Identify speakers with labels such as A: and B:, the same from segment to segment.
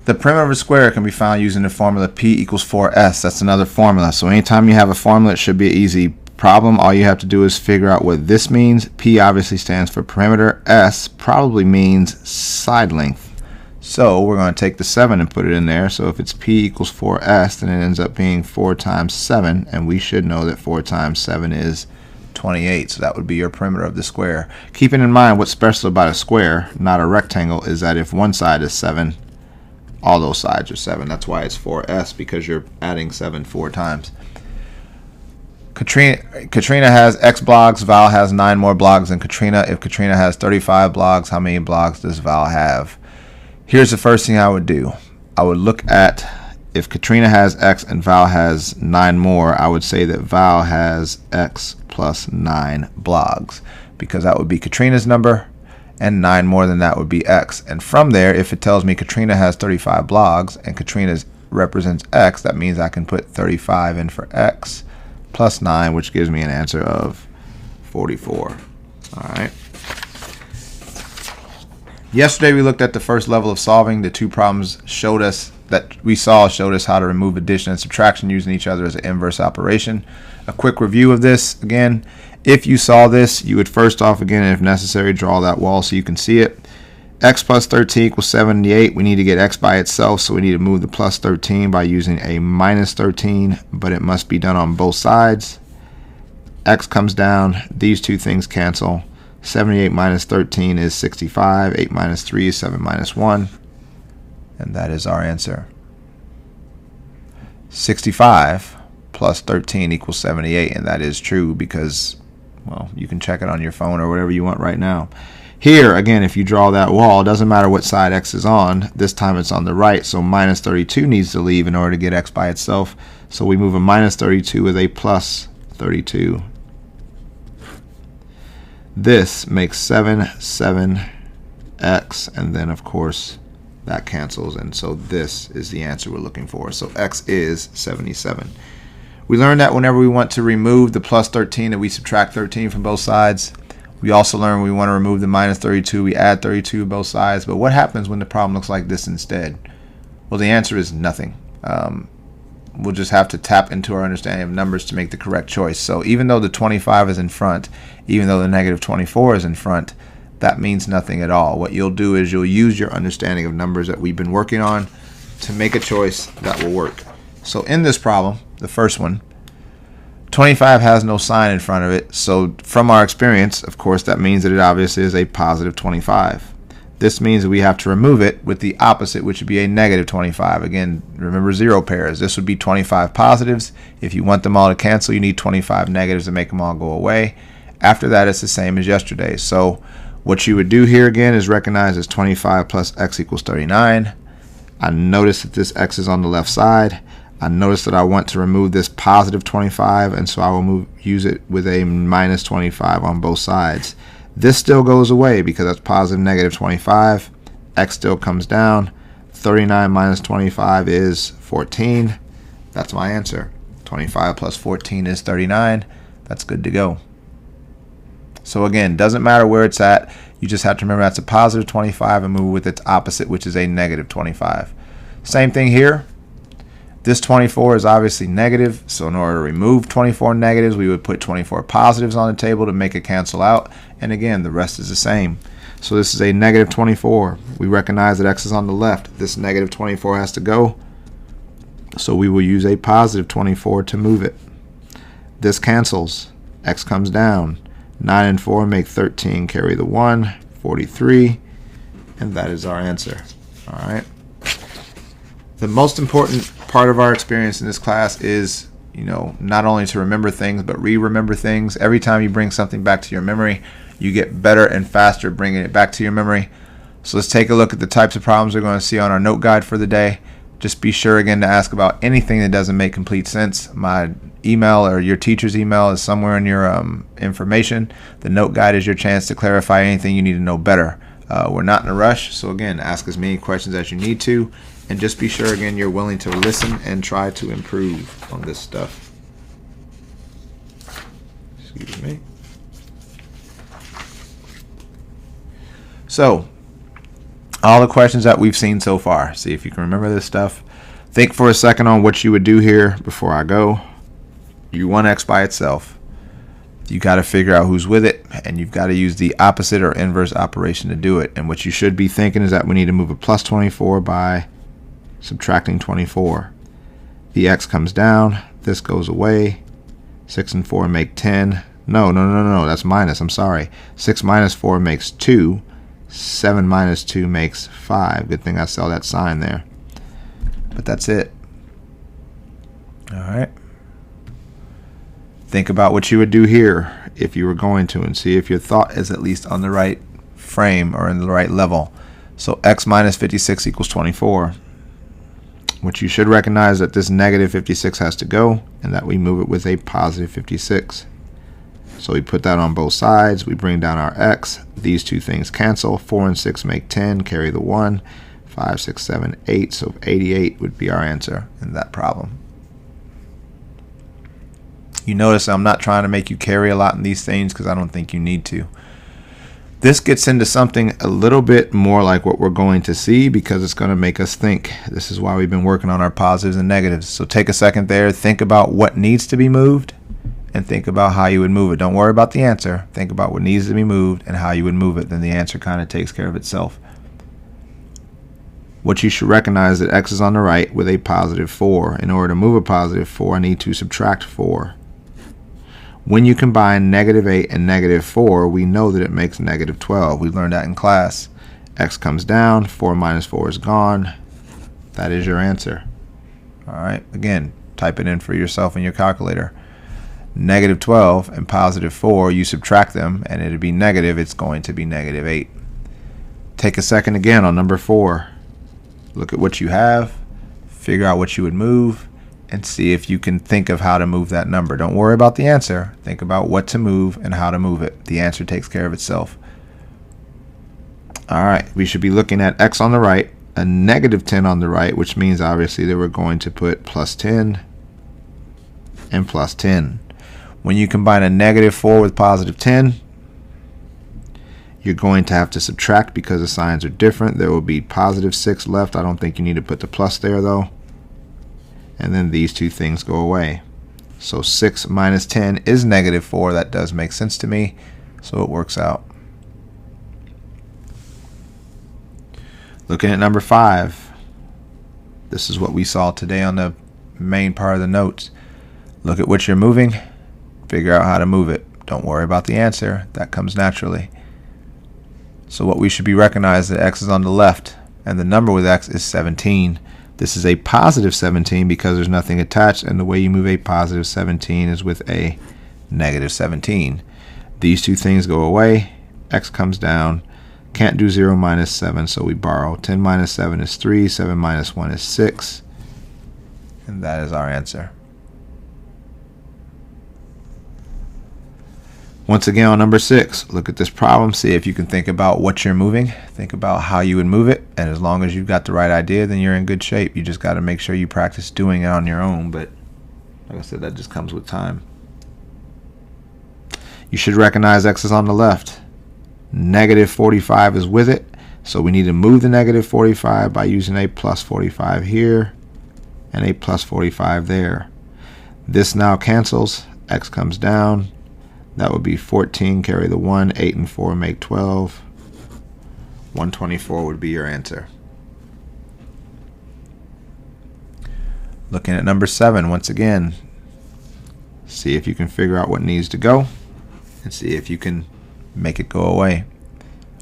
A: The perimeter of a square can be found using the formula P equals 4S. That's another formula. So anytime you have a formula, it should be an easy problem. All you have to do is figure out what this means. P obviously stands for perimeter. S probably means side length. So we're going to take the 7 and put it in there. So if it's P equals 4S, then it ends up being 4 times 7. And we should know that 4 times 7 is 28. So that would be your perimeter of the square. Keeping in mind what's special about a square, not a rectangle, is that if one side is 7, all those sides are 7. That's why it's 4S, because you're adding 7 4 times. Katrina has X blogs. Val has 9 more blogs than Katrina. If Katrina has 35 blogs, how many blogs does Val have? Here's the first thing I would do. I would look at, if Katrina has X and Val has 9 more, I would say that Val has X plus 9 blogs, because that would be Katrina's number, and 9 more than that would be X. And from there, if it tells me Katrina has 35 blogs and Katrina represents X, that means I can put 35 in for X plus 9, which gives me an answer of 44. All right. Yesterday we looked at the first level of solving. The 2 problems showed us how to remove addition and subtraction using each other as an inverse operation. A quick review of this again. If you saw this, you would first off, again, if necessary, draw that wall so you can see it. X plus 13 equals 78. We need to get X by itself, so we need to move the plus 13 by using a minus 13, but it must be done on both sides. X comes down. These 2 things cancel. 78 minus 13 is 65. 8 minus 3 is 7 minus 1. And that is our answer. 65 plus 13 equals 78, and that is true because, well, you can check it on your phone or whatever you want right now. Here, again, if you draw that wall, it doesn't matter what side X is on. This time it's on the right, so minus 32 needs to leave in order to get X by itself. So we move a minus 32 with a plus 32. This makes 7X, and then, of course, that cancels, and so this is the answer we're looking for. So X is 77. We learned that whenever we want to remove the plus 13, that we subtract 13 from both sides. We also learned when we want to remove the minus 32, we add 32 to both sides. But what happens when the problem looks like this instead? Well, the answer is nothing. We'll just have to tap into our understanding of numbers to make the correct choice. So even though the 25 is in front, even though the negative 24 is in front, that means nothing at all. What you'll do is you'll use your understanding of numbers that we've been working on to make a choice that will work. So in this problem, the first one, 25 has no sign in front of it. So from our experience, of course, that means that it obviously is a positive 25. This means that we have to remove it with the opposite, which would be a negative 25. Again, remember 0 pairs. This would be 25 positives. If you want them all to cancel, you need 25 negatives to make them all go away. After that, it's the same as yesterday. So what you would do here again is recognize as 25 plus X equals 39. I notice that this X is on the left side. I notice that I want to remove this positive 25, and so I will use it with a minus 25 on both sides. This still goes away because that's positive negative 25. X still comes down. 39 minus 25 is 14. That's my answer. 25 plus 14 is 39. That's good to go. So again, doesn't matter where it's at. You just have to remember that's a positive 25 and move with its opposite, which is a negative 25. Same thing here. This 24 is obviously negative, so in order to remove 24 negatives, we would put 24 positives on the table to make it cancel out. And again, the rest is the same. So this is a negative 24. We recognize that X is on the left. This negative 24 has to go. So we will use a positive 24 to move it. This cancels. X comes down. 9 and 4 make 13. Carry the 1. 43. And that is our answer. All right. The most important part of our experience in this class is, not only to remember things, but re-remember things. Every time you bring something back to your memory, you get better and faster bringing it back to your memory. So let's take a look at the types of problems we're going to see on our note guide for the day. Just be sure again to ask about anything that doesn't make complete sense. My email or your teacher's email is somewhere in your information. The note guide is your chance to clarify anything you need to know better. We're not in a rush, so again, ask as many questions as you need to. And just be sure, again, you're willing to listen and try to improve on this stuff. Excuse me. So, all the questions that we've seen so far. See if you can remember this stuff. Think for a second on what you would do here before I go. You want x by itself. You got to figure out who's with it, and you've got to use the opposite or inverse operation to do it. And what you should be thinking is that we need to move a plus 24 by subtracting 24. The x comes down. This goes away. 6 and 4 make 10. No, that's minus. I'm sorry. 6 minus 4 makes 2. 7 minus 2 makes 5. Good thing I saw that sign there. But that's it. All right. Think about what you would do here if you were going to, and see if your thought is at least on the right frame or in the right level. So x minus 56 equals 24. What you should recognize that this negative 56 has to go, and that we move it with a positive 56. So we put that on both sides. We bring down our x. These two things cancel. 4 and 6 make 10. Carry the 1. 5, 6, 7, 8. So 88 would be our answer in that problem. You notice I'm not trying to make you carry a lot in these things because I don't think you need to. This gets into something a little bit more like what we're going to see, because it's going to make us think. This is why we've been working on our positives and negatives. So take a second there. Think about what needs to be moved and think about how you would move it. Don't worry about the answer. Think about what needs to be moved and how you would move it. Then the answer kind of takes care of itself. What you should recognize that x is on the right with a positive 4. In order to move a positive 4, I need to subtract 4. When you combine negative 8 and negative 4, we know that it makes negative 12. We learned that in class. X comes down, 4 minus 4 is gone. That is your answer. All right, again, type it in for yourself in your calculator. Negative 12 and positive 4, you subtract them, and it'd be negative. It's going to be negative 8. Take a second again on number 4. Look at what you have, figure out what you would move, and see if you can think of how to move that number. Don't worry about the answer. Think about what to move and how to move it. The answer takes care of itself. All right, we should be looking at x on the right, a negative 10 on the right, which means obviously that we're going to put plus 10 and plus 10. When you combine a negative 4 with positive 10, you're going to have to subtract because the signs are different. There will be positive 6 left. I don't think you need to put the plus there though. And then these two things go away. So 6 minus 10 is negative 4. That does make sense to me, so it works out. Looking at number 5. This is what we saw today on the main part of the notes. Look at what you're moving. Figure out how to move it. Don't worry about the answer. That comes naturally. So what we should be recognized that x is on the left, and the number with x is 17. This is a positive 17 because there's nothing attached, and the way you move a positive 17 is with a negative 17. These two things go away. X comes down. Can't do 0 minus 7, so we borrow. 10 minus 7 is 3. 7 minus 1 is 6. And that is our answer. Once again on number 6, look at this problem. See if you can think about what you're moving. Think about how you would move it. And as long as you've got the right idea, then you're in good shape. You just got to make sure you practice doing it on your own. But like I said, that just comes with time. You should recognize x is on the left. Negative 45 is with it. So we need to move the negative 45 by using a plus 45 here and a plus 45 there. This now cancels. X comes down. That would be 14, carry the 1, 8 and 4 make 12. 124 would be your answer. Looking at number 7, once again, see if you can figure out what needs to go and see if you can make it go away,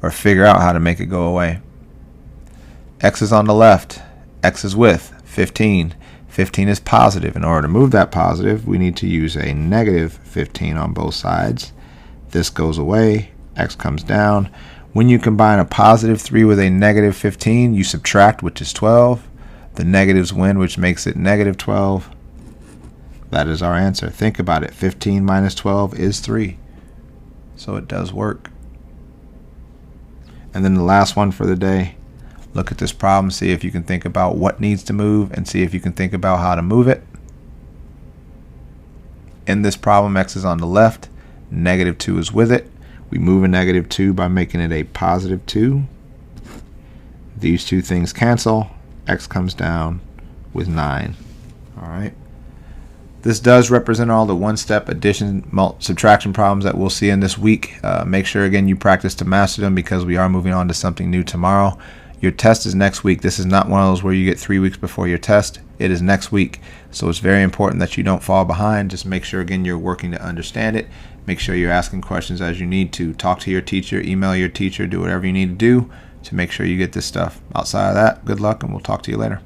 A: or figure out how to make it go away. X is on the left. X is with 15. 15 is positive. In order to move that positive, we need to use a negative 15 on both sides. This goes away. X comes down. When you combine a positive 3 with a negative 15, you subtract, which is 12. The negatives win, which makes it negative 12. That is our answer. Think about it. 15 minus 12 is 3. So it does work. And then the last one for the day. Look at this problem, see if you can think about what needs to move and see if you can think about how to move it. In this problem, x is on the left, negative 2 is with it. We move a negative 2 by making it a positive 2. These two things cancel. X comes down with 9. All right. This does represent all the one-step addition, subtraction problems that we'll see in this week. Make sure, again, you practice to master them because we are moving on to something new tomorrow. Your test is next week. This is not one of those where you get 3 weeks before your test. It is next week. So it's very important that you don't fall behind. Just make sure, again, you're working to understand it. Make sure you're asking questions as you need to. Talk to your teacher, email your teacher, do whatever you need to do to make sure you get this stuff. Outside of that, good luck, and we'll talk to you later.